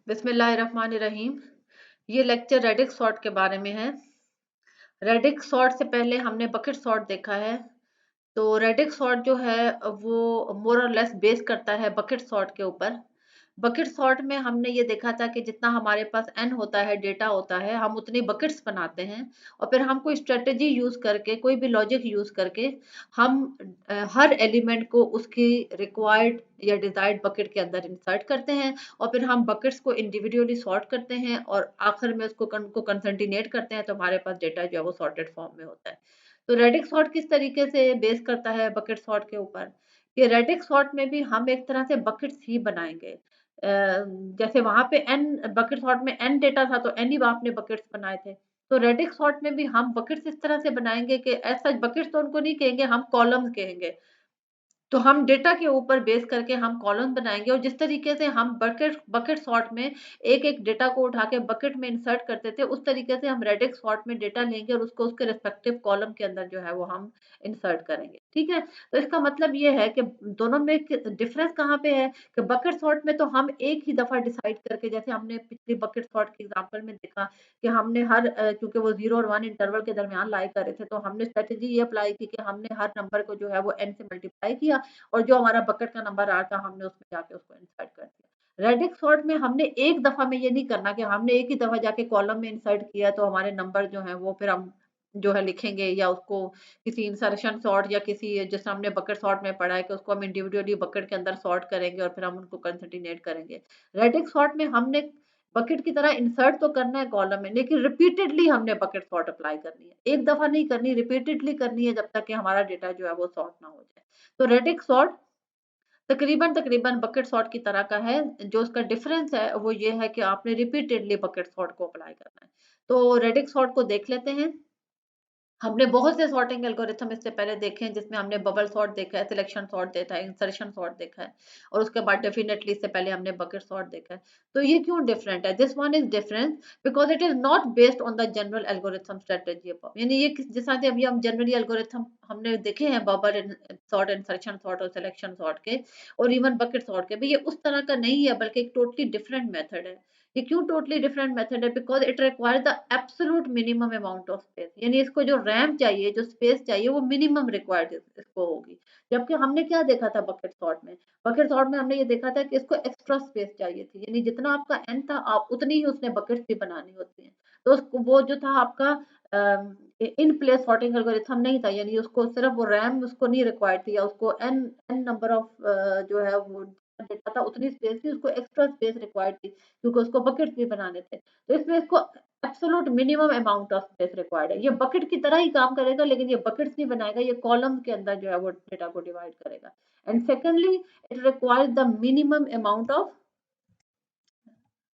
बिस्मिल्लाहिर्रहमानिर्रहीम। ये lecture radix sort के बारे में है। रेडिक्स सॉर्ट से पहले हमने बकेट सॉर्ट देखा है। तो रेडिक्स सॉर्ट जो है वो मोर और लेस बेस करता है बकेट सॉर्ट के ऊपर। बकेट सॉर्ट में हमने ये देखा था कि जितना हमारे पास n होता है, डेटा होता है, हम उतनी बकेट्स बनाते हैं और फिर हम कोई स्ट्रेटजी यूज करके, कोई भी लॉजिक यूज करके हम हर एलिमेंट को उसकी रिक्वायर्ड या डिजायर्ड बकेट के अंदर इंसर्ट करते हैं और फिर हम बकेट्स को इंडिविजुअली सॉर्ट करते हैं और आखिर में उसको कंसंटिनेट करते हैं, तो हमारे पास डेटा जो है वो सॉर्टेड फॉर्म में होता है। तो रेडिक्स सॉर्ट किस तरीके से बेस करता है बकेट सॉर्ट के ऊपर? कि रेडिक्स सॉर्ट में भी हम एक तरह से बकेट्स ही बनाएंगे। जैसे वहां पे n बकेट सॉर्ट में n डेटा था तो n ही आपने बकेट्स बनाए थे। तो रेडिक्स सॉर्ट में भी हम बकेट्स इस तरह से बनाएंगे कि ऐसा बकेट्स तो उनको नहीं कहेंगे, हम कॉलम्स कहेंगे। तो हम डेटा के ऊपर बेस करके हम कॉलम बनाएंगे और जिस तरीके से हम बकेट बकेट सॉर्ट में एक एक डेटा को उठा के बकेट में इंसर्ट करते थे, उस तरीके से हम रेडिक्स सॉर्ट में डेटा लेंगे और उसको उसके रिस्पेक्टिव कॉलम के अंदर जो है वो हम इंसर्ट करेंगे। ठीक है, तो इसका मतलब ये है कि दोनों में डिफरेंस कहाँ पे है कि बकेट सॉर्ट में तो हम एक ही दफा डिसाइड करके, जैसे हमने पिछली बकेट सॉर्ट के एग्जांपल में देखा कि हमने हर क्योंकि वो 0 और 1 इंटरवल के दरमियान लाई कर रहे थे, तो हमने स्ट्रेटेजी ये अप्लाई की कि हमने हर नंबर को जो है वो n से मल्टीप्लाई किया और जो हमारा बकेट का नंबर आ रहा था हमने उसमें जाके उसको इंसर्ट कर दिया। रेडिक्स सॉर्ट में हमने एक दफा में ये नहीं करना कि हमने एक ही दफा जाके कॉलम में इंसर्ट किया तो हमारे नंबर जो है वो फिर हम जो है लिखेंगे, या उसको किसी इंसर्शन सॉर्ट या किसी जैसे हमने बकेट सॉर्ट में पढ़ा है कि उसको हम इंडिविजुअली बकेट के अंदर सॉर्ट करेंगे और फिर हम उनको कंसंटिनेट करेंगे। रेडिक्स सॉर्ट में हमने बकेट की तरह इंसर्ट तो करना है कॉलम में, लेकिन रिपीटेडली हमने बकेट सॉर्ट अप्लाई करनी है, एक दफा नहीं करनी, रिपीटेडली करनी है जब तक कि हमारा डेटा जो है वो सॉर्ट ना हो जाए। तो रेडिक्स सॉर्ट तकरीबन तकरीबन बकेट सॉर्ट की तरह का है। जो उसका डिफरेंस है वो ये है कि आपने रिपीटेडली बकेट सॉर्ट को अप्लाई करना है। तो रेडिक्स सॉर्ट को देख लेते हैं। हमने बहुत से सॉर्टिंग एल्गोरिथम इससे पहले देखे हैं, जिसमें हमने बबल सॉर्ट देखा है, सिलेक्शन सॉर्ट देखा है, इंसर्शन सॉर्ट देखा है और उसके बाद डेफिनेटली इससे पहले हमने बकेट सॉर्ट देखा है। तो ये क्यों डिफरेंट है? This one is different because it is not based on the general algorithm strategy above. यानी ये जिस तरह से अभी हम जनरली एल्गोरिथम हमने देखे हैं, बबल सॉर्ट, इंसर्शन सॉर्ट और सिलेक्शन सॉर्ट के और इवन बकेट सॉर्ट के भी, ये उस तरह का नहीं है बल्कि एक टोटली डिफरेंट मेथड है। ये क्यों टोटली डिफरेंट मेथड है? Because it requires the absolute minimum amount of space, यानी इसको जो रैम चाहिए, जो स्पेस चाहिए, वो मिनिमम रिक्वायर्ड इसको होगी। जबकि हमने क्या देखा था बकेट सॉर्ट में? बकेट सॉर्ट में हमने ये देखा था कि इसको एक्स्ट्रा स्पेस चाहिए थी, यानी जितना आपका एन था आप उतनी ही उसने बकेट्स भी बनानी होती हैं। तो उसको वो जो था आपका इन प्लेस सॉर्टिंग एल्गोरिथम नहीं था, यानी उसको सिर्फ वो रैम उसको नहीं रिक्वायर्ड थी, या उसको एन एन नंबर ऑफ जो है वो डेटा था उतनी स्पेस थी, उसको एक्स्ट्रा स्पेस रिक्वायर्ड थी क्योंकि उसको बकेट्स भी बनाने थे। तो इसमें इसको absolute minimum amount of space required है। ये बकेट की तरह ही काम करेगा, लेकिन ये बकेट्स नहीं बनाएगा, ये कॉलम के अंदर जो है वो डेटा को डिवाइड करेगा। And secondly it requires the minimum amount of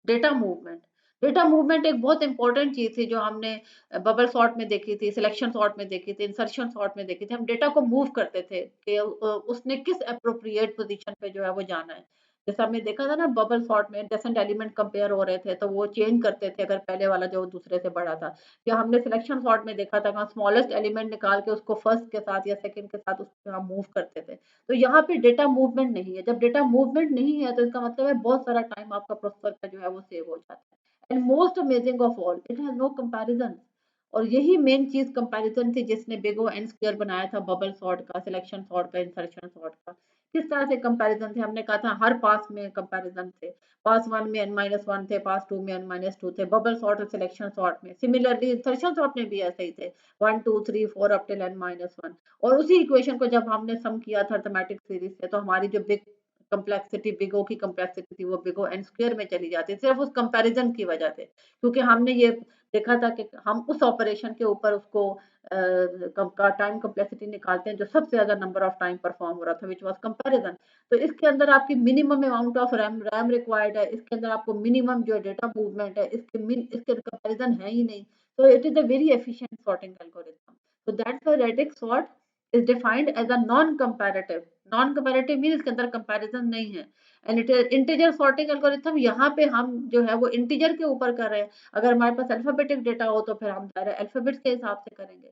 data movement. Data movement एक बहुत इंपॉर्टेंट चीज थी जो हमने बबल सॉर्ट में देखी थी, सिलेक्शन सॉर्ट में देखी थी, इंसर्शन सॉर्ट में देखी थी। हम डेटा को मूव करते थे कि उसने किस अप्रोप्रिएट पोजीशन पे जो है वो जाना है। जैसे हमने देखा था ना, बबल सॉर्ट में डेसेंट एलिमेंट कंपेयर हो रहे थे तो वो चेंज करते थे अगर पहले वाला जो दूसरे से बड़ा था। या हमने सिलेक्शन सॉर्ट में देखा था, स्मॉलेस्ट एलिमेंट निकाल के उसको फर्स्ट के साथ या सेकंड के साथ उसको हम मूव करते थे। तो यहाँ पे डेटा मूवमेंट नहीं है। जब डेटा मूवमेंट नहीं है तो इसका मतलब है बहुत सारा टाइम आपका प्रोसेसर का जो है वो सेव हो जाता है। And most amazing of all, it has no comparison. और यही मेन चीज कंपैरिजन थी जिसने बिग ओ एन स्क्वायर बनाया था बबल सॉर्ट का, सिलेक्शन सॉर्ट का, इंसर्शन सॉर्ट का। किस तरह से कंपैरिजन थे? हमने कहा था हर पास में कंपैरिजन थे। पास वन में n-1 थे, पास टू में n-2 थे, बबल सॉर्ट और सिलेक्शन सॉर्ट में। सिमिलरली इंसर्शन सॉर्ट में भी ऐसे ही थे, 1 2 3 4 अप टिल n-1। और उसी इक्वेशन को जब हमने सम किया था अर्थमेटिक सीरीज से, तो हमारी जो बिग कम्प्लेक्सिटी, बिग ओ की कम्प्लेक्सिटी थी वो बिग ओ एन स्क्वायर में चली जाती, सिर्फ उस कंपैरिजन की वजह से। क्योंकि हमने ये देखा था कि हम उस ऑपरेशन के ऊपर उसको टाइम कम्प्लेक्सिटी निकालते हैं जो सबसे ज्यादा नंबर ऑफ टाइम परफॉर्म हो रहा था, विच वाज कंपैरिजन। तो इसके अंदर आपकी minimum amount of RAM required है, इसके अंदर आपको मिनिमम जो डेटा मूवमेंट है, इसके कंपैरिजन है ही नहीं। तो it is a very efficient sorting algorithm. So that's why radix sort is defined as a non-comparative. Non-comparative means इसके अंदर comparison नहीं है। And it is integer sorting algorithm। यहाँ पे हम जो है वो integer के ऊपर कर रहे हैं। अगर हमारे पास अल्फाबेटिक डेटा हो तो फिर हम अल्फाबेट्स के हिसाब से करेंगे।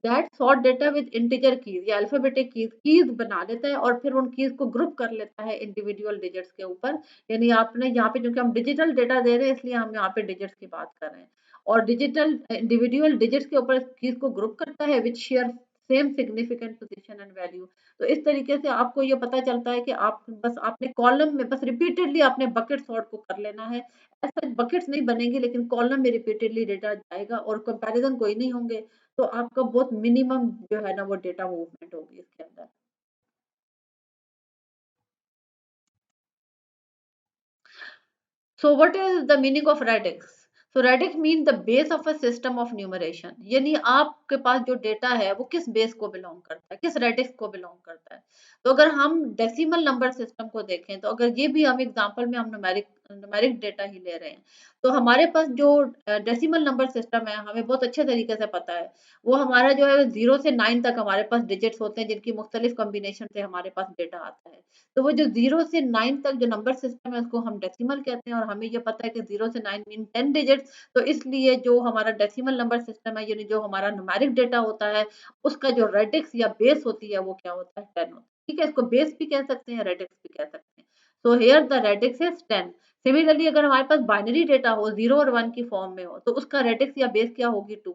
That sort data with integer keys या अल्फाबेटिक कीज बना लेता है और फिर उन कीज को ग्रुप कर लेता है इंडिविजुअल डिजिट्स के ऊपर। यानी आपने यहाँ पे, क्योंकि हम डिजिटल डेटा दे रहे हैं इसलिए हम यहाँ पे डिजिट्स की बात कर रहे हैं, और डिजिटल इंडिविजुअल डिजिट्स के ऊपर कीज को ग्रुप करता है which share same significant position and value. तो इस तरीके से आपको ये पता चलता है कि आप बस आपने कॉलम में बस रिपीटेडली आपने बकेट सॉर्ट को कर लेना है। ऐसा बकेट्स नहीं बनेंगे लेकिन कॉलम में रिपीटेडली डेटा जाएगा और कंपैरिजन कोई नहीं होंगे, तो आपका बहुत मिनिमम जो है ना वो डेटा मूवमेंट होगी इसके अंदर। So what is the meaning of radix? So radix mean the base of a system of numeration। यानी आपके पास जो डेटा है वो किस बेस को बिलोंग करता है, किस रेडिक्स को बिलोंग करता है। तो अगर हम डेसिमल नंबर सिस्टम को देखें, तो अगर ये भी हम एग्जांपल में हम न्यूमेरिक डेटा ही ले रहे हैं, तो हमारे पास जो डेसिमल नंबर सिस्टम है हमें बहुत अच्छे तरीके से पता है। वो हमारा जो है 0 से 9 तक हमारे पास डिजिट्स होते हैं जिनकी मुख्तलिफ कॉम्बिनेशन से हमारे पास डेटा आता है। तो वो जो 0 से 9 तक जो नंबर सिस्टम है उसको हम डेसिमल कहते हैं, और हमें ये पता है कि 0 से 9 मीन 10 डिजिट्स। तो इसलिए जो हमारा डेसिमल नंबर सिस्टम है, यानी जो हमारा न्यूमेरिक डेटा होता है, उसका जो रेडिक्स या बेस होती है वो क्या होता है, 10 होता है। ठीक है, इसको बेस भी कह सकते हैं, रेडिक्स भी कह सकते हैं। So here the radix is 10। Similarly अगर हमारे पास बाइनरी डेटा हो, 0 और 1 की फॉर्म में हो, तो उसका रेडिक्स या बेस क्या होगी, 2।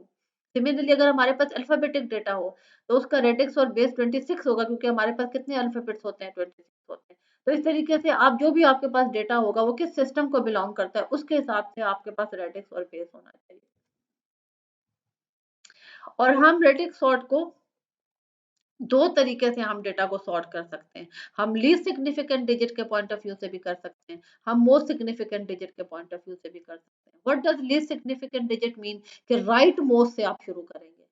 सिमिलरली अगर हमारे पास अल्फाबेटिक डेटा हो, तो उसका रेडिक्स और बेस 26 होगा, क्योंकि हमारे पास कितने अल्फाबेट्स होते हैं, 26 होते हैं। तो इस तरीके से आप जो भी आपके पास डेटा होगा वो किस सिस्टम को बिलोंग करता है उसके हिसाब से आपके पास रेडिक्स और बेस होना चाहिए। और हम रेडिक्स सॉर्ट को दो तरीके से हम डेटा को सॉर्ट कर सकते हैं। हम लीस्ट सिग्निफिकेंट डिजिट के पॉइंट ऑफ व्यू से भी कर सकते हैं, हम मोस्ट सिग्निफिकेंट डिजिट के पॉइंट ऑफ व्यू से भी कर सकते हैं। What does least significant digit mean? कि राइट मोस्ट से आप शुरू करेंगे,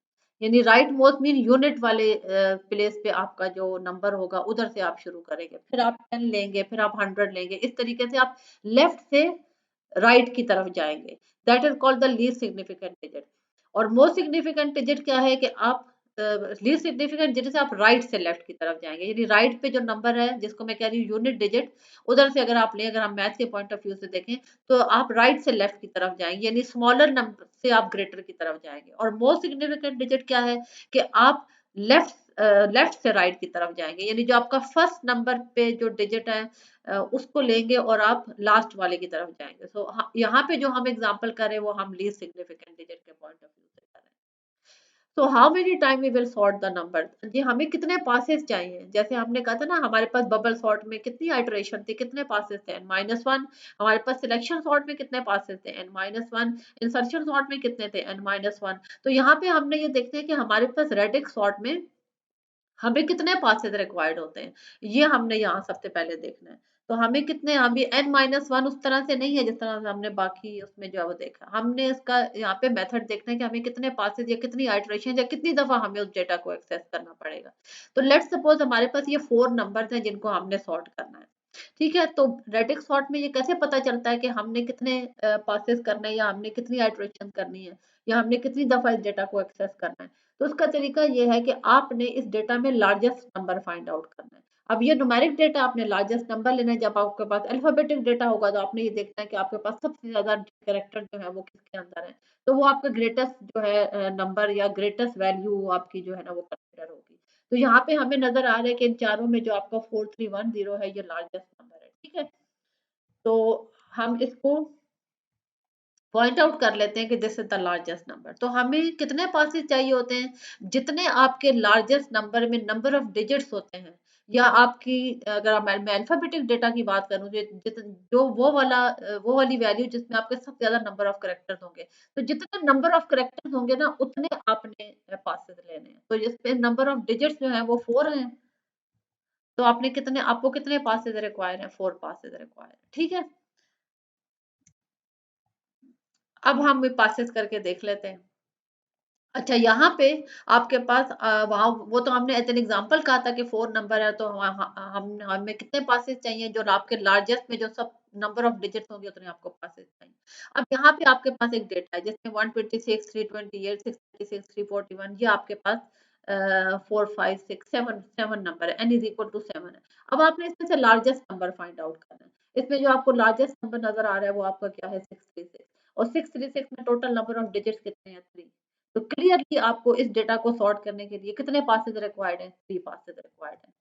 यानी राइट मोस्ट मीन यूनिट वाले प्लेस पे आपका जो नंबर होगा उधर से आप शुरू करेंगे, फिर आप 10 लेंगे, फिर आप 100 लेंगे, इस तरीके से आप लेफ्ट से राइट की तरफ जाएंगे। That is called the least significant digit. और मोस्ट सिग्निफिकेंट डिजिट क्या है कि आप लीस्ट सिग्निफिकेंट डिजिट से आप राइट से लेफ्ट की तरफ जाएंगे, यानी राइट पे जो नंबर है जिसको मैं कह रही हूँ यूनिट डिजिट, उधर से अगर आप लें, अगर हम मैथ के पॉइंट ऑफ व्यू से देखें, तो आप राइट से लेफ्ट की तरफ जाएंगे, यानी स्मॉलर नंबर से आप ग्रेटर की तरफ जाएंगे। और मोस्ट सिग्निफिकेंट डिजिट क्या है कि आप लेफ्ट लेफ्ट से राइट की तरफ जाएंगे, यानी जो आपका फर्स्ट नंबर पे जो डिजिट है उसको लेंगे और आप लास्ट वाले की तरफ जाएंगे। सो यहाँ पे जो हम एग्जांपल कर रहे हैं वो हम लीस्ट सिग्निफिकेंट डिजिट के पॉइंट ऑफ व्यू से कर रहे हैं। तो how many time we will sort the number? जी, हमें कितने पासेस चाहिए? जैसे हमने कहा था ना, हमारे पास बबल सॉर्ट में कितनी आइटरेशन थी, कितने पासेस थे, n-1। हमारे पास सिलेक्शन सॉर्ट में कितने पासेस थे, n-1। इंसर्शन सॉर्ट में कितने थे, n-1। तो यहाँ पे हमने ये देखते हैं कि हमारे पास रेडिक्स सॉर्ट में हमें कितने पासेस रिक्वायर्ड होते हैं, ये हमने यहाँ सबसे पहले देखना है। तो हमें कितने, अभी n-1 उस तरह से नहीं है जिस तरह से हमने बाकी उसमें जो है वो देखा, हमने इसका यहाँ पे मेथड देखना है कि हमें कितने पासेस या कितनी आइटरेशन या कितनी दफा हमें उस डेटा को एक्सेस करना पड़ेगा। तो लेट्स सपोज हमारे पास ये 4 नंबर्स हैं जिनको हमने सॉर्ट करना है। ठीक है, तो रेडिक्स सॉर्ट में ये कैसे पता चलता है कि हमने कितने पासेस करने हैं, या हमने कितनी आइटरेशन करनी है, या हमने कितनी दफा इस डेटा को एक्सेस करना है। तो उसका तरीका ये है कि आपने इस डेटा में लार्जेस्ट नंबर फाइंड आउट करना है। अब ये न्यूमेरिक डेटा आपने लार्जेस्ट नंबर लेना है, जब आपके पास अल्फाबेटिक डेटा होगा तो आपने ये देखना है कि आपके पास सबसे ज्यादा कैरेक्टर जो है वो किसके अंदर है, तो वो आपका ग्रेटेस्ट जो है नंबर या ग्रेटेस्ट वैल्यू आपकी जो है ना वो कंसिडर होगी। तो यहाँ पे हमें नजर आ रहा है कि इन चारों में जो आपका 4310 है ये लार्जेस्ट नंबर है। ठीक है, तो हम इसको पॉइंट आउट कर लेते हैं कि this is the largest number. तो हमें कितने पासेस चाहिए होते हैं? जितने आपके लार्जेस्ट नंबर में नंबर ऑफ डिजिट्स होते हैं, या आपकी, अगर मैं अल्फाबेटिक डेटा की बात करूं, जो वो वाली वैल्यू जिसमें आपके सबसे ज्यादा नंबर ऑफ करेक्टर्स होंगे, तो जितने नंबर ऑफ करेक्टर्स होंगे ना उतने आपने पासेस लेने हैं। तो जिसमें नंबर ऑफ डिजिट्स जो है वो 4 हैं, तो आपको कितने पासेस रिक्वायर है, 4 पासेस रिक्वायर। ठीक है, अब हम पासेस करके देख लेते हैं। अच्छा, यहाँ पे आपके पास वहाँ वो तो हमने एज एन एग्जांपल कहा था कि 4 नंबर है, तो हम हमें कितने पासेस चाहिए, जो आपके लार्जेस्ट में जो सब नंबर ऑफ डिजिट्स होंगे उतने आपको पासेस चाहिए। अब यहाँ पे आपके पास एक डेटा है जिसमें 126, 328, 636, 341, ये आपके पास 4 5 6 7 नंबर है, n इज इक्वल टू 7 है। अब आपने इसमें से लार्जेस्ट नंबर फाइंड आउट करना है। इसमें जो आपको लार्जेस्ट नंबर नजर आ रहा है वो आपका क्या है, 636। और 636 में टोटल नंबर ऑफ डिजिट्स कितने हैं, 3। तो क्लियरली आपको इस डेटा को सॉर्ट करने के लिए कितने पासेस रिक्वायर्ड हैं? 3 पासेस रिक्वायर्ड हैं।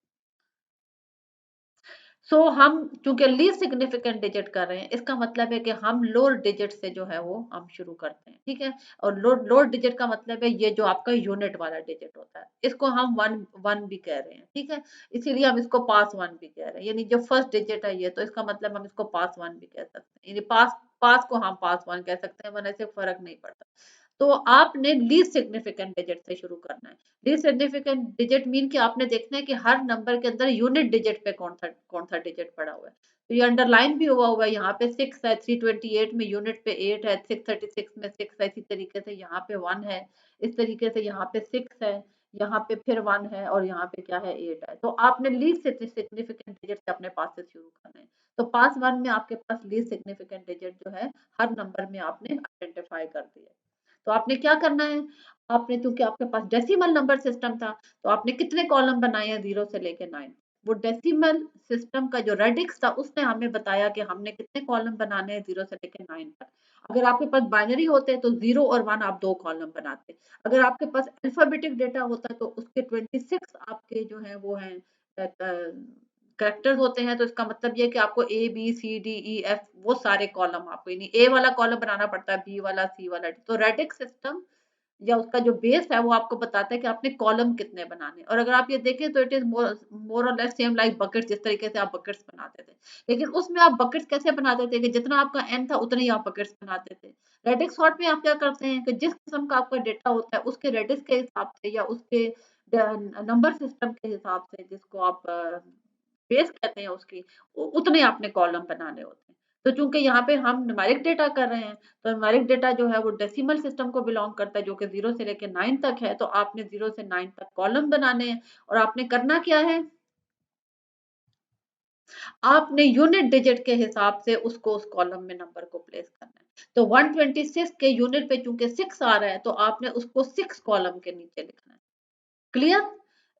हम चूंकि लीस्ट सिग्निफिकेंट डिजिट कर रहे हैं, इसका मतलब है कि हम लोअर डिजिट से जो है वो हम शुरू करते हैं, ठीक है। और लोअर डिजिट का मतलब है ये जो आपका यूनिट वाला डिजिट होता है, इसको हम वन वन भी कह रहे हैं, ठीक है। इसीलिए हम इसको पास वन भी कह रहे हैं, यानी जो फर्स्ट डिजिट है ये, तो इसका मतलब हम इसको पास वन भी कह सकते हैं, यानी पास पास को हम पास वन कह सकते हैं, वरना से फर्क नहीं पड़ता। तो आपने लीस्ट सिग्निफिकेंट डिजिट से शुरू करना है। लीस्ट सिग्निफिकेंट डिजिट मीन कि आपने देखना है कि हर नंबर के अंदर यूनिट डिजिट पे कौन सा डिजिट पड़ा हुआ है। तो ये अंडरलाइन भी हुआ है, यहाँ पे 6 है, 328 में यूनिट पे 8 है, 636 में 6 है, इसी तरीके से यहाँ पे 1 है, इस तरीके से यहाँ पे 6 है, यहाँ पे फिर 1 है, और यहाँ पे क्या है, 8 है। तो आपने लीस्ट सिग्निफिकेंट डिजिट से अपने पास से शुरू करना है। तो पास वन में आपके पास लीस्ट सिग्निफिकेंट डिजिट जो है हर नंबर में आपने आइडेंटिफाई कर दिया। तो आपने क्या करना है, आपने, क्योंकि आपके पास डेसिमल नंबर सिस्टम था, तो आपने कितने कॉलम बनाए हैं 0 से लेके 9। वो डेसिमल सिस्टम का जो रेडिक्स था उसने हमें बताया कि हमने कितने कॉलम बनाने हैं 0 से लेके 9 तक। अगर आपके पास बाइनरी होते तो 0 और 1 आप 2 कॉलम बनाते। अगर आपके पास अल्फाबेटिक डेटा होता तो उसके 26 आपके जो है वो हैं कैरेक्टर्स होते हैं। तो इसका मतलब ये है कि आपको A B C D E F वो सारे कॉलम आपको, यानी ए वाला कॉलम बनाना पड़ता है, बी वाला, सी वाला। तो रेडिक्स सिस्टम या उसका जो बेस है वो आपको बताता है कि आपने कॉलम कितने बनाने। और अगर आप ये देखें तो इट इज मोर और लेस सेम लाइक बकेट्स, जिस तरीके से आप बकेट्स बनाते थे। लेकिन उसमें आप बकेट्स कैसे बनाते थे कि जितना आपका एन था उतने ही आप बकेट्स बनाते थे। रेडिक्स सॉर्ट में आप क्या करते हैं कि जिस किस्म का आपका डेटा होता है उसके रेडिक्स के हिसाब से या उसके नंबर सिस्टम के हिसाब से, जिसको आप बेस कहते हैं उसकी, उतने आपने कॉलम बनाने होते हैं। तो चूंकि यहाँ पे हम न्यूमेरिक डेटा कर रहे हैं, तो न्यूमेरिक डेटा जो है वो डेसिमल सिस्टम को बिलोंग करता है, जो कि 0 से लेकर 9 तक है। तो आपने 0 से 9 तक कॉलम बनाने हैं। और आपने करना क्या है, आपने यूनिट डिजिट के हिसाब से उसको उस कॉलम में नंबर को प्लेस करना है। तो 126 के यूनिट पे चूंकि 6 आ रहा है, तो आपने उसको 6 कॉलम के नीचे लिखना है। क्लियर।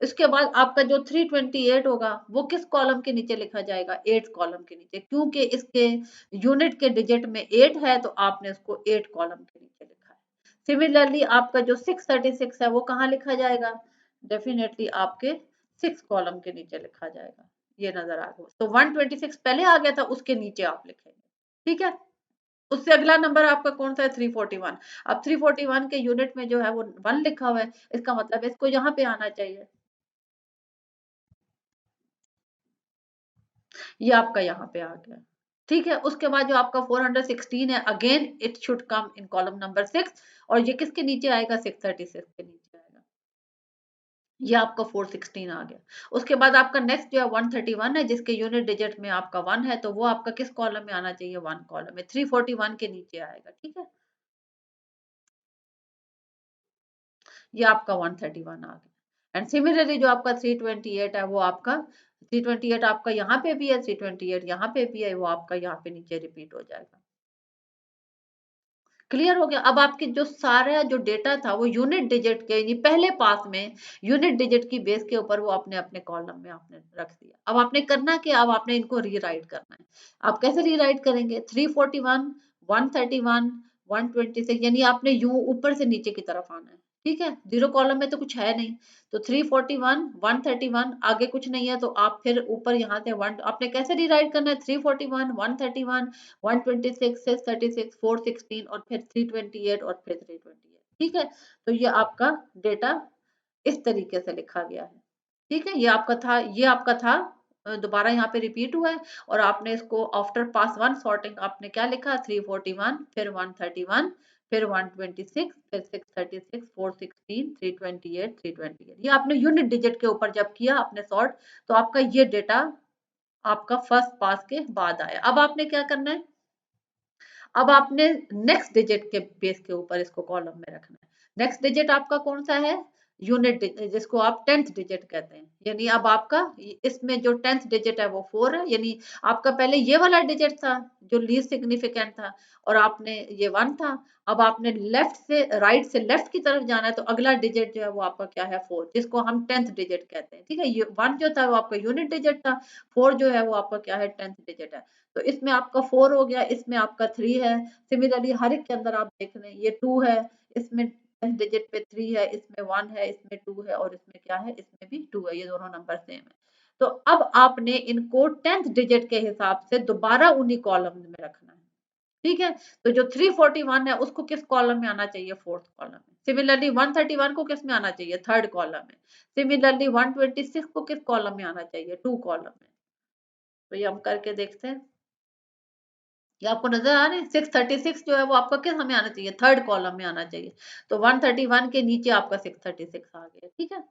इसके बाद आपका जो 328 होगा वो किस कॉलम के नीचे लिखा जाएगा, 8 कॉलम के नीचे, क्योंकि इसके यूनिट के डिजिट में 8 है, तो आपने उसको 8 कॉलम के नीचे लिखा है। सिमिलरली आपका जो 636 है वो कहाँ लिखा जाएगा, डेफिनेटली आपके 6 कॉलम के नीचे लिखा जाएगा। ये नजर आ गया। तो 126 पहले आ गया था, उसके नीचे आप लिखेंगे, ठीक है। उससे अगला नंबर आपका कौन सा है, 341। अब 341 के यूनिट में जो है वो 1 लिखा हुआ है, इसका मतलब इसको यहाँ पे आना चाहिए, ये आपका यहाँ पे आ गया, ठीक है। उसके बाद जो आपका 416 है, again it should come in column number 6, और ये किसके नीचे आएगा, 636 के नीचे आएगा। ये आपका 416 आ गया। उसके बाद आपका नेक्स्ट जो है 131 है, जिसके यूनिट डिजिट में आपका 1 है, तो वो आपका किस कॉलम में आना चाहिए, 1 कॉलम में, 341 के नीचे आएगा, ठीक है। ये आपका 131 आ गया। एंड सिमिलरली जो आपका 328 है, वो आपका 328 आपका यहाँ पे भी है, 328 यहाँ पे भी है, वो आपका यहाँ पे नीचे रिपीट हो जाएगा। क्लियर हो गया। अब आपके जो सारा जो डेटा था वो यूनिट डिजिट के, यानी पहले पास में यूनिट डिजिट की बेस के ऊपर वो अपने अपने कॉलम में आपने रख दिया। अब आपने करना क्या, अब आपने इनको रीराइट करना है। आप कैसे रीराइट करेंगे, 341, 131, 126, यानी आपने यूं ऊपर से नीचे की तरफ आना है, ठीक है। जीरो कॉलम में तो कुछ है नहीं, तो 341, 131, आगे कुछ नहीं है, तो आप फिर ऊपर यहाँ से वन, आपने कैसे रीराइट करना है, 341, 131, 126, 636, 416 और फिर 328 और फिर 328, ठीक है। तो ये आपका डेटा इस तरीके से लिखा गया है, ठीक है। ये आपका था, दोबारा यहाँ पे रिपीट हुआ है। और आपने इसको आफ्टर पास वन सॉर्टिंग आपने क्या लिखा, 341, फिर 131, फिर 126, फिर 636, 416, 328, 328, ये आपने यूनिट डिजिट के ऊपर जब किया आपने सॉर्ट, तो आपका ये डेटा आपका फर्स्ट पास के बाद आया। अब आपने क्या करना है, अब आपने नेक्स्ट डिजिट के बेस के ऊपर इसको कॉलम में रखना है। नेक्स्ट डिजिट आपका कौन सा है, यूनिट, जिसको आप 10th डिजिट कहते हैं, यानी अब आपका इसमें जो 10th डिजिट है वो 4 है, यानी आपका पहले ये वाला डिजिट था जो लीस्ट सिग्निफिकेंट था, और आपने ये 1 था। अब आपने लेफ्ट से राइट से लेफ्ट की तरफ जाना है, तो अगला डिजिट जो है वो आपका क्या है, 4, जिसको हम 10th डिजिट कहते हैं, ठीक है। ये 1 जो था वो आपका यूनिट डिजिट था, 4 जो है वो आपका क्या है, 10th डिजिट है। तो इसमें आपका 4 हो गया, इसमें आपका 3 है। सिमिलरली हर एक के अंदर आप देख रहे हैं ये 2 है, इसमें 10th डिजिट पे 3 है, इसमें 1 है, इसमें 2 है और इसमें क्या है, इसमें भी 2 है, ये दोनों नंबर सेम है। तो अब आपने इनको 10th डिजिट के हिसाब से दोबारा उन्हीं कॉलम में रखना है, ठीक है। तो जो 341 है उसको किस कॉलम में आना चाहिए, 4th कॉलम में। सिमिलरली 131 को किस में आना चाहिए, 3rd कॉलम में। सिमिलरली 126 को किस कॉलम में आना चाहिए, 2 कॉलम में। तो ये हम करके देखते हैं, ये आपको नजर आ रहे हैं। 636 जो है वो आपका किस हमें आना चाहिए, 3rd कॉलम में आना चाहिए। तो 131 के नीचे आपका 636 आ गया, ठीक है।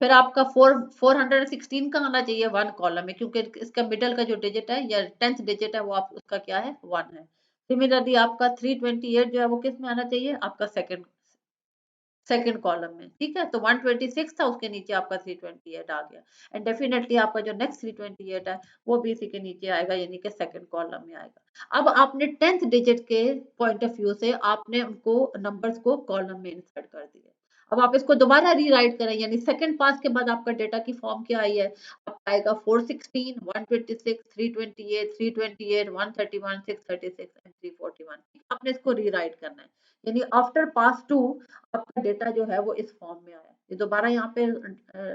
फिर आपका 416 का आना चाहिए 1 कॉलम में, क्योंकि इसका मिडल का जो डिजिट है या 10th डिजिट है वो आप उसका क्या है, 1 है। सिमिलरली आपका 328 जो है वो किस में आना चाहिए, आपका सेकंड कॉलम में, ठीक है। तो 126 था, उसके नीचे आपका 328 आ गया। एंड डेफिनेटली आपका जो नेक्स्ट 328 है वो भी इसी के नीचे आएगा, यानी कि सेकंड कॉलम में आएगा। अब आपने 10th डिजिट के पॉइंट ऑफ व्यू से आपने उनको नंबर्स को कॉलम में इंसर्ट कर दिया। अब आप इसको दोबारा रीराइट करें, यानी सेकंड पास के बाद आपका डेटा की फॉर्म क्या आई है, आपका आएगा 416, 126, 328, 328, 131, 636 एंड 341। आपने इसको रीराइट करना है, यानी आफ्टर पास टू आपका डेटा जो है वो इस फॉर्म में आया। ये दोबारा यहाँ पे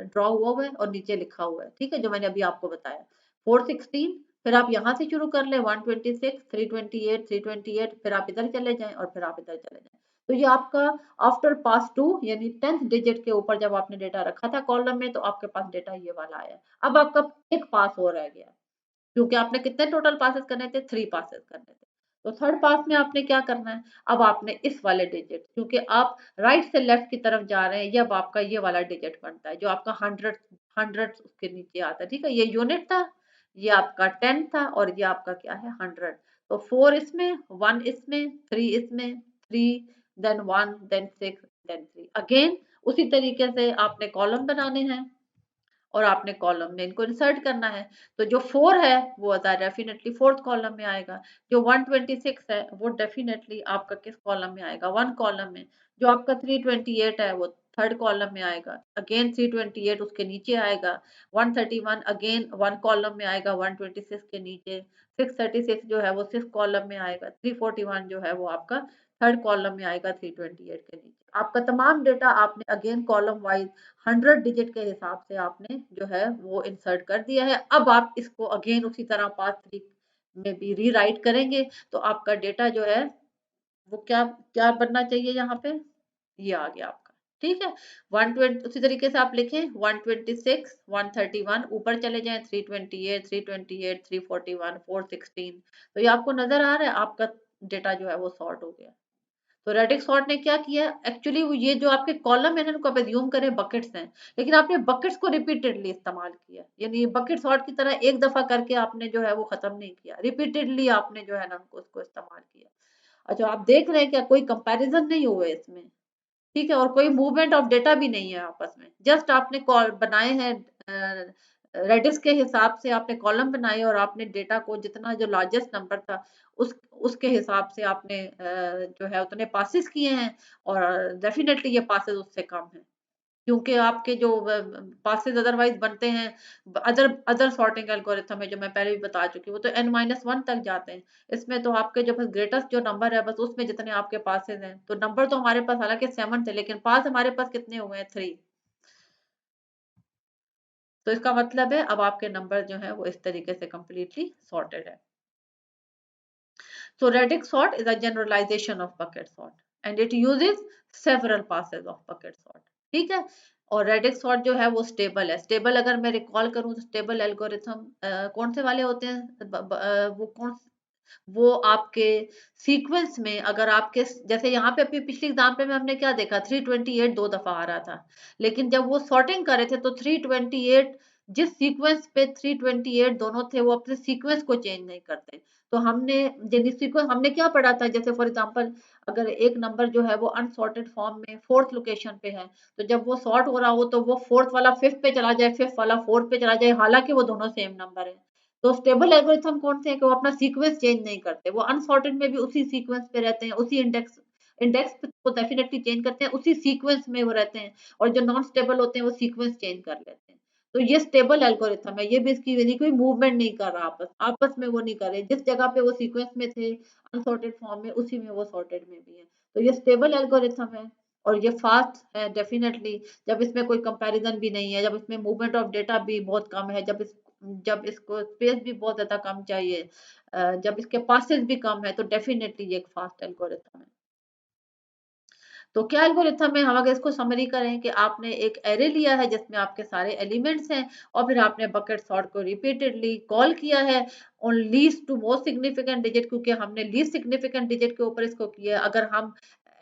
ड्रॉ हुआ है और नीचे लिखा हुआ है, ठीक है, जो मैंने अभी आपको बताया। 416, फिर आप यहाँ से शुरू कर ले, 126, 328, 328, फिर आप इधर चले जाएं और फिर आप इधर चले जाएं। तो ये आपका आफ्टर पास टू, यानी 10th डिजिट के ऊपर जब आपने डेटा रखा था कॉलम में, तो आपके पास डेटा ये वाला आया। अब आपका एक पास हो रह गया, क्योंकि आपने कितने टोटल पासेस करने थे, 3 पासेस करने थे। तो थर्ड पास में आपने क्या करना है, अब आपने इस वाले डिजिट, क्योंकि आप राइट से लेफ्ट की तरफ जा रहे हैं, ये अब आपका ये वाला डिजिट बनता है जो आपका 100 उसके नीचे आता है, ठीक है। ये यूनिट था, ये आपका 10 था और ये आपका क्या है, 100। तो 4 इसमें, 1 इसमें, 3 इसमें, 3 देन 1 देन 6 देन 3। अगेन उसी तरीके से आपने कॉलम बनाने हैं और आपने कॉलम में इनको इंसर्ट करना है। तो जो 4 है वो डेफिनेटली 4th कॉलम में आएगा। जो 126 है वो डेफिनेटली आपका किस कॉलम में आएगा, 1 कॉलम में। जो आपका 328 है वो 3rd कॉलम में आएगा। अगेन 328 उसके नीचे आएगा। 131 अगेन 1 कॉलम में आएगा 126 के नीचे। 636 जो है वो 6 कॉलम में आएगा। 341 जो है वो आपका 3rd कॉलम में आएगा 328 के नीचे। आपका तमाम डेटा आपने अगेन कॉलम वाइज 100 डिजिट के हिसाब से आपने जो है वो इंसर्ट कर दिया है। अब आप इसको अगेन उसी तरह पाथ 3 में भी रीराइट करेंगे, तो आपका डेटा जो है वो क्या क्या बनना चाहिए, यहाँ पे ये आ गया आपका, ठीक है। 120 उसी तरीके से आप लिखें, 126, 131, ऊपर चले जाएं 328, 328, 341, 416। तो ये आपको नजर आ रहा है, आपका डेटा जो है वो सॉर्ट हो गया। तो रेडिक सॉर्ट ने क्या किया, एक्चुअली ये जो आपके कॉलम है ना, उनको आप एज्यूम करें बकेट्स हैं, लेकिन आपने बकेट्स को रिपीटेडली इस्तेमाल किया, यानी बकेट सॉर्ट की तरह एक दफा करके आपने जो है वो खत्म नहीं किया, रिपीटेडली आपने जो है ना उनको उसको इस्तेमाल किया। अच्छा, आप देख रहे हैं क्या कोई कंपैरिजन नहीं हुए इसमें, ठीक है, और कोई मूवमेंट ऑफ डेटा भी नहीं है आपस में। जस्ट आपने कॉल बनाए हैं रेडिस के हिसाब से, आपने कॉलम बनाए और आपने डेटा को जितना जो लार्जेस्ट नंबर था उसके हिसाब से आपने जो है उतने पासेस किए हैं, और डेफिनेटली ये पासेस उससे कम है, क्योंकि आपके जो पासेस अदरवाइज बनते हैं अदर अदर सॉर्टिंग एल्गोरिथम है जो मैं पहले भी बता चुकी हूँ, तो n-1 तक जाते हैं। इसमें तो आपके जो बस ग्रेटेस्ट जो नंबर है बस उसमें जितने आपके पासेस हैं, तो नंबर तो हमारे पास हालांकि 7 थे, लेकिन पास हमारे पास कितने हुए हैं, 3। तो इसका मतलब है अब आपके नंबर जो है वो इस तरीके से कंप्लीटली सॉर्टेड है। So Radix sort is a generalization of bucket sort and it uses several passes of bucket sort. ठीक है, और Radix sort जो है वो स्टेबल है। स्टेबल अगर मैं रिकॉल करूँ तो स्टेबल एल्गोरिथम कौन से वाले होते हैं, वो आपके सीक्वेंस में अगर आपके जैसे यहाँ पे अपनी पिछली एग्जाम्पल में हमने क्या देखा, 328 दो दफा आ रहा था, लेकिन जब वो सॉर्टिंग कर रहे थे तो 328 जिस सीक्वेंस पे 328 दोनों थे वो अपने सीक्वेंस को चेंज नहीं करते। तो हमने यदि सीक्वेंस हमने क्या पढ़ा था, जैसे फॉर एग्जांपल अगर एक नंबर जो है वो अनसॉर्टेड फॉर्म में 4th लोकेशन पे है, तो जब वो सॉर्ट हो रहा हो तो वो 4th वाला 5th पे चला जाए, 5th वाला 4th पे चला जाए, हालांकि वो दोनों सेम नंबर है। तो स्टेबल एल्गोरिथम कौन से हैं कि वो अपना सीक्वेंस चेंज नहीं करते, वो अनसॉर्टेड में भी उसी सीक्वेंस पे रहते हैं, उसी इंडेक्स इंडेक्स को डेफिनेटली चेंज करते हैं, उसी सीक्वेंस में वो रहते हैं, और जो नॉन स्टेबल होते हैं वो सीक्वेंस चेंज कर लेते हैं। तो ये स्टेबल एल्गोरिथम है, ये भी इसकी यानी कोई मूवमेंट नहीं कर रहा, आपस आपस में वो नहीं कर रहे, जिस जगह पे वो सीक्वेंस में थे अनसॉर्टेड फॉर्म में उसी में वो सॉर्टेड में भी है। तो ये स्टेबल एल्गोरिथम है। और ये फास्ट है डेफिनेटली, जब इसमें कोई कंपैरिजन भी नहीं है, जब इसमें मूवमेंट ऑफ डेटा भी बहुत कम है, जब इसको स्पेस भी बहुत ज़्यादा कम चाहिए, जब इसके पासेस भी कम है, तो डेफिनेटली ये एक फास्ट एल्गोरिथम है। तो क्या एल्गोरिथम है, हम अगर इसको समरी करें कि आपने एक एरे लिया है जिसमें आपके सारे एलिमेंट्स हैं, और फिर आपने बकेट सॉर्ट को रिपीटेडली कॉल किया है on least to most significant digit, क्योंकि हमने लीस्ट सिग्निफिकेंट डिजिट के ऊपर इसको किया है। अगर हम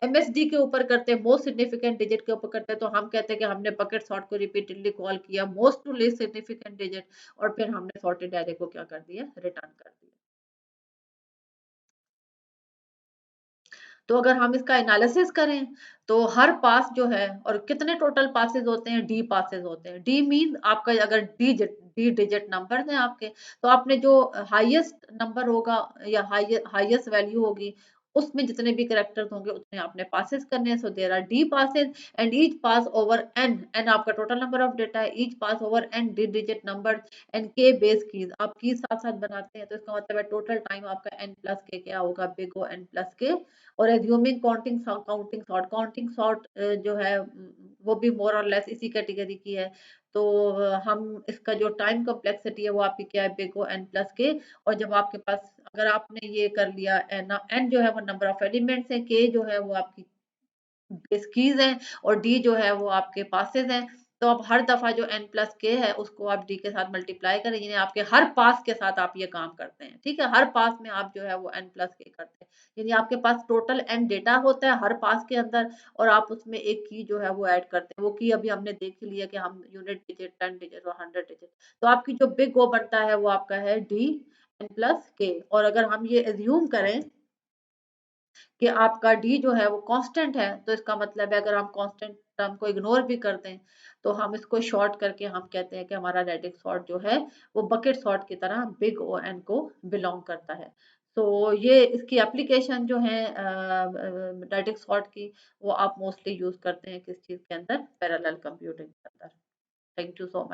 एमएसडी के ऊपर करते हैं, मोस्ट सिग्निफिकेंट डिजिट के ऊपर करते हैं, तो हम कहते हैं कि हमने बकेट सॉर्ट को रिपीटेडली कॉल किया most to least significant digit, और फिर हमने सॉर्टेड एरे को क्या कर दिया, रिटर्न कर दिया। तो अगर हम इसका एनालिसिस करें, तो हर पास जो है, और कितने टोटल पासेस होते हैं, डी पासेस होते हैं। डी मीन आपका अगर डी डिजिट नंबर हैं आपके, तो आपने जो हाईएस्ट नंबर होगा या हाईएस्ट वैल्यू होगी, उसमें जितने भी करेक्टर्स होंगे उतने आपने पासेस करने हैं। So there are d passes, and each pass over n, n आपका टोटल नंबर ऑफ डेटा है, each pass over n d digit number, and k base keys, आप कीज साथ साथ बनाते हैं, तो इसका मतलब है टोटल टाइम आपका एन प्लस के क्या होगा, बिग ओ एन प्लस के। और एज्यूमिंग काउंटिंग सॉर्ट जो है वो भी मोर और लेस इसी कैटेगरी की है। तो हम इसका जो टाइम कॉम्प्लेक्सिटी है वो आपकी क्या है, बिग ओ एन प्लस के। और जब आपके पास अगर आपने ये कर लिया, एन जो है वो नंबर ऑफ एलिमेंट्स है, के जो है वो आपकी बेस कीज हैं, और डी जो है वो आपके पासेस हैं। तो अब हर दफा जो n प्लस के है उसको आप डी के साथ मल्टीप्लाई करें, यानी आपके हर पास के साथ आप ये काम करते हैं, ठीक है, हर पास में आप जो है वो n प्लस के करते हैं, यानी आपके पास टोटल n डेटा होता है हर पास के अंदर, और आप उसमें एक की जो है वो ऐड करते हैं। वो की अभी हमने देख ही लिया कि हम यूनिट डिजिट, 10 डिजिट और 100 डिजिट। तो आपकी जो बिग ओ बनता है वो आपका है डी n प्लस के। और अगर हम ये एज्यूम करें कि आपका डी जो है वो कांस्टेंट है, तो इसका मतलब है अगर हम कांस्टेंट टर्म को इग्नोर भी करते हैं, तो हम इसको शॉर्ट करके हम कहते हैं कि हमारा रेडिक्स सॉर्ट जो है वो बकेट सॉर्ट की तरह बिग ओ एन को बिलोंग करता है। तो ये इसकी एप्लीकेशन जो है रेडिक्स सॉर्ट की, वो आप मोस्टली यूज करते हैं किस चीज के अंदर, पैरेलल कंप्यूटिंग के अंदर। Thank you so much.